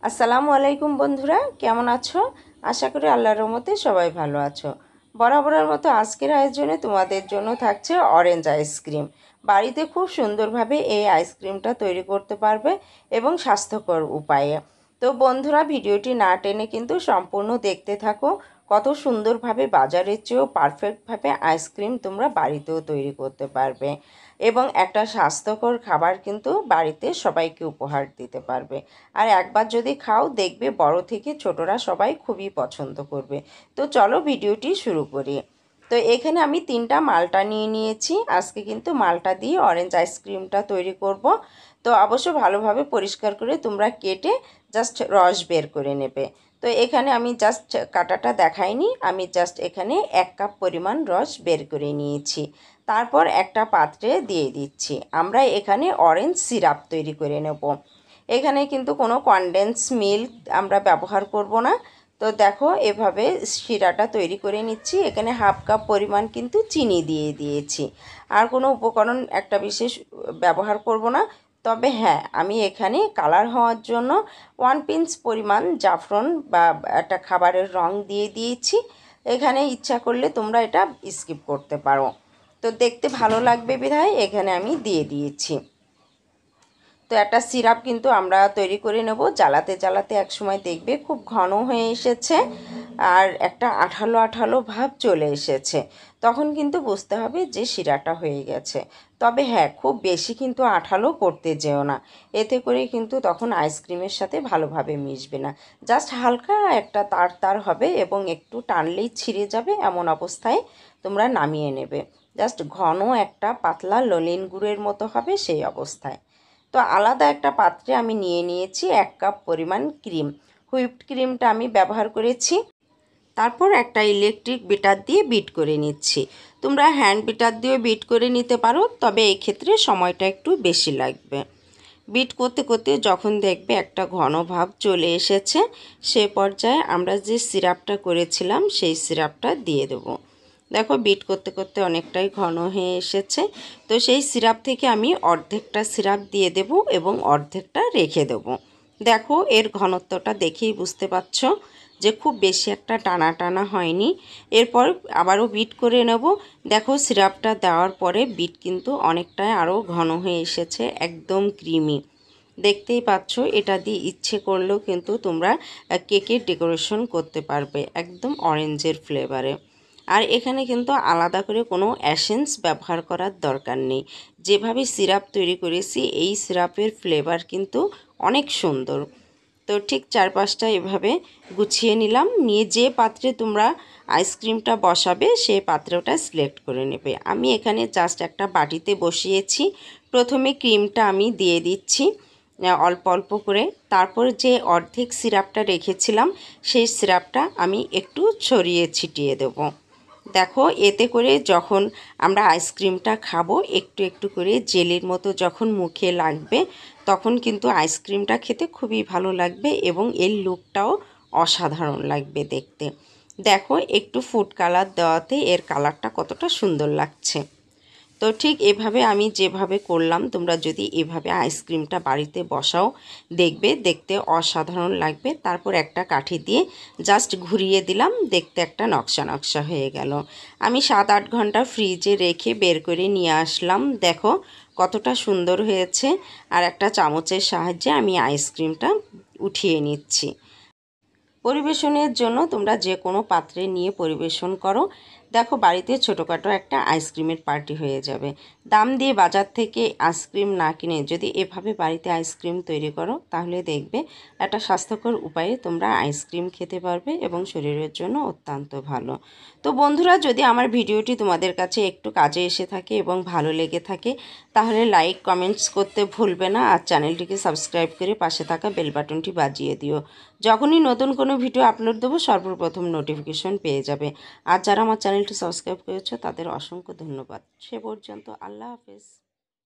আসসালামু আলাইকুম বন্ধুরা, কেমন আছো? আশা করি আল্লাহর রহমতে সবাই ভালো আছো। বরাবরের মতো আজকের আয়োজনে তোমাদের জন্য থাকছে অরেঞ্জ আইসক্রিম। বাড়িতে খুব সুন্দরভাবে এই আইসক্রিমটা তৈরি করতে পারবে এবং স্বাস্থ্যকর উপায়ে। তো বন্ধুরা, ভিডিওটি না টেনে কিন্তু সম্পূর্ণ দেখতে থাকো। কত সুন্দরভাবে বাজারের চেয়েও পারফেক্টভাবে আইসক্রিম তোমরা বাড়িতেও তৈরি করতে পারবে এবং একটা স্বাস্থ্যকর খাবার কিন্তু বাড়িতে সবাইকে উপহার দিতে পারবে। আর একবার যদি খাও, দেখবে বড় থেকে ছোটরা সবাই খুবই পছন্দ করবে। তো চলো ভিডিওটি শুরু করি। তো এখানে আমি 3টা মালটা নিয়ে নিয়েছি। আজকে কিন্তু মালটা দিয়ে অরেঞ্জ আইসক্রিমটা তৈরি করব। তো অবশ্য ভালোভাবে পরিষ্কার করে তোমরা কেটে জাস্ট রস বের করে নেবে। তো এখানে আমি জাস্ট কাটাটা দেখাইনি, আমি জাস্ট এখানে 1 কাপ পরিমাণ রস বের করে নিয়েছি। তারপর একটা পাত্রে দিয়ে দিচ্ছি। আমরা এখানে অরেঞ্জ সিরাপ তৈরি করে নেব। এখানে কিন্তু কোনো কনডেন্স মিল্ক আমরা ব্যবহার করব না। তো দেখো, এভাবে শিরাটা তৈরি করে নিচ্ছি। এখানে 1/2 কাপ পরিমাণ কিন্তু চিনি দিয়ে দিয়েছি। আর কোনো উপকরণ একটা বিশেষ ব্যবহার করব না। তবে হ্যাঁ, আমি এখানে কালার হওয়ার জন্য 1 পিঞ্চ পরিমাণ জাফরান বা একটা খাবারের রং দিয়ে দিয়েছি। এখানে ইচ্ছা করলে তোমরা এটা স্কিপ করতে পারো। তো দেখতে ভালো লাগবে বিধায় এখানে আমি দিয়ে দিয়েছি। তো একটা সিরাপ কিন্তু আমরা তৈরি করে নেব। জ্বালাতে জ্বালাতে একসময় দেখবে খুব ঘন হয়ে এসেছে আর একটা আঠালো আঠালো ভাব চলে এসেছে। তখন কিন্তু বুঝতে হবে যে শিরাটা হয়ে গেছে। তবে হ্যাঁ, খুব বেশি কিন্তু আঠালো করতে যেও না, এতে করে কিন্তু তখন আইসক্রিমের সাথে ভালোভাবে মিশবে না। জাস্ট হালকা একটা তার তার হবে এবং একটু টানলেই ছিঁড়ে যাবে, এমন অবস্থায় তোমরা নামিয়ে নেবে। জাস্ট ঘন একটা পাতলা ললিন গুড়ের মতো হবে সেই অবস্থায়। তো আলাদা একটা পাত্রে আমি নিয়ে নিয়েছি 1 কাপ পরিমাণ ক্রিম। হুইপড ক্রিমটা আমি ব্যবহার করেছি। তারপর একটা ইলেকট্রিক বিটার দিয়ে বিট করে নিচ্ছি। তোমরা হ্যান্ড বিটার দিয়েও বিট করে নিতে পারো, তবে এই ক্ষেত্রে সময়টা একটু বেশি লাগবে। বিট করতে করতে যখন দেখবে একটা ঘন ভাব চলে এসেছে, সে পর্যায়ে আমরা যে সিরাপটা করেছিলাম সেই সিরাপটা দিয়ে দেবো। দেখো, বিট করতে করতে অনেকটাই ঘন হয়ে এসেছে। তো সেই সিরাপ থেকে আমি অর্ধেকটা সিরাপ দিয়ে দেব এবং অর্ধেকটা রেখে দেব। দেখো, এর ঘনত্বটা দেখেই বুঝতে পারছো যে খুব বেশি একটা টানা টানা হয়নি। এরপর আবারও বিট করে নেব। দেখো, সিরাপটা দেওয়ার পরে বিট কিন্তু অনেকটাই আরও ঘন হয়ে এসেছে, একদম ক্রিমি। দেখতেই পাচ্ছ, এটা দিয়ে ইচ্ছে করলেও কিন্তু তোমরা কেকের ডেকোরেশন করতে পারবে একদম অরেঞ্জের ফ্লেভারে। আর এখানে কিন্তু আলাদা করে কোনো এসেন্স ব্যবহার করার দরকার নেই। যেভাবে সিরাপ তৈরি করেছি, এই সিরাপের ফ্লেভার কিন্তু অনেক সুন্দর। তো ঠিক 4-5টা এভাবে গুছিয়ে নিলাম। নিয়ে যে পাত্রে তোমরা আইসক্রিমটা বসাবে সেই পাত্রটা সিলেক্ট করে নেবে। আমি এখানে জাস্ট একটা বাটিতে বসিয়েছি। প্রথমে ক্রিমটা আমি দিয়ে দিচ্ছি অল্প অল্প করে। তারপর যে অর্ধেক সিরাপটা রেখেছিলাম সেই সিরাপটা আমি একটু ছড়িয়ে ছিটিয়ে দেব। দেখো, এতে করে যখন আমরা আইসক্রিমটা খাবো, একটু একটু করে জেলির মতো যখন মুখে লাগবে, তখন কিন্তু আইসক্রিমটা খেতে খুবই ভালো লাগবে এবং এর লুকটাও অসাধারণ লাগবে দেখতে। দেখো, একটু ফুড কালার দেওয়াতে এর কালারটা কতটা সুন্দর লাগছে। তো ঠিক এভাবে আমি যেভাবে করলাম, তোমরা যদি এভাবে আইসক্রিমটা বাড়িতে বসাও, দেখবে দেখতে অসাধারণ লাগবে। তারপর একটা কাঠি দিয়ে জাস্ট ঘুরিয়ে দিলাম, দেখতে একটা নকশা নকশা হয়ে গেল। আমি 7-8 ঘন্টা ফ্রিজে রেখে বের করে নিয়ে আসলাম। দেখো কতটা সুন্দর হয়েছে। আর একটা চামচের সাহায্যে আমি আইসক্রিমটা উঠিয়ে নিচ্ছি। পরিবেশনের জন্য তোমরা যে কোনো পাত্রে নিয়ে পরিবেশন করো। দেখো, বাড়িতে ছোটোখাটো একটা আইসক্রিমের পার্টি হয়ে যাবে। দাম দিয়ে বাজার থেকে আইসক্রিম না কিনে যদি এভাবে বাড়িতে আইসক্রিম তৈরি করো, তাহলে দেখবে একটা স্বাস্থ্যকর উপায়ে তোমরা আইসক্রিম খেতে পারবে এবং শরীরের জন্য অত্যন্ত ভালো। তো বন্ধুরা, যদি আমার ভিডিওটি তোমাদের কাছে একটু কাজে এসে থাকে এবং ভালো লেগে থাকে, তাহলে লাইক কমেন্টস করতে ভুলবে না। আর চ্যানেলটিকে সাবস্ক্রাইব করে পাশে থাকা বেল বাটনটি বাজিয়ে দিও। যখনই নতুন কোনো ভিডিও আপলোড দেবো, সর্বপ্রথম নোটিফিকেশন পেয়ে যাবে। আর যারা আমার চ্যানেলটি সাবস্ক্রাইব করেছো, তাদের অসংখ্য ধন্যবাদ। সে পর্যন্ত আল্লাহ হাফেজ।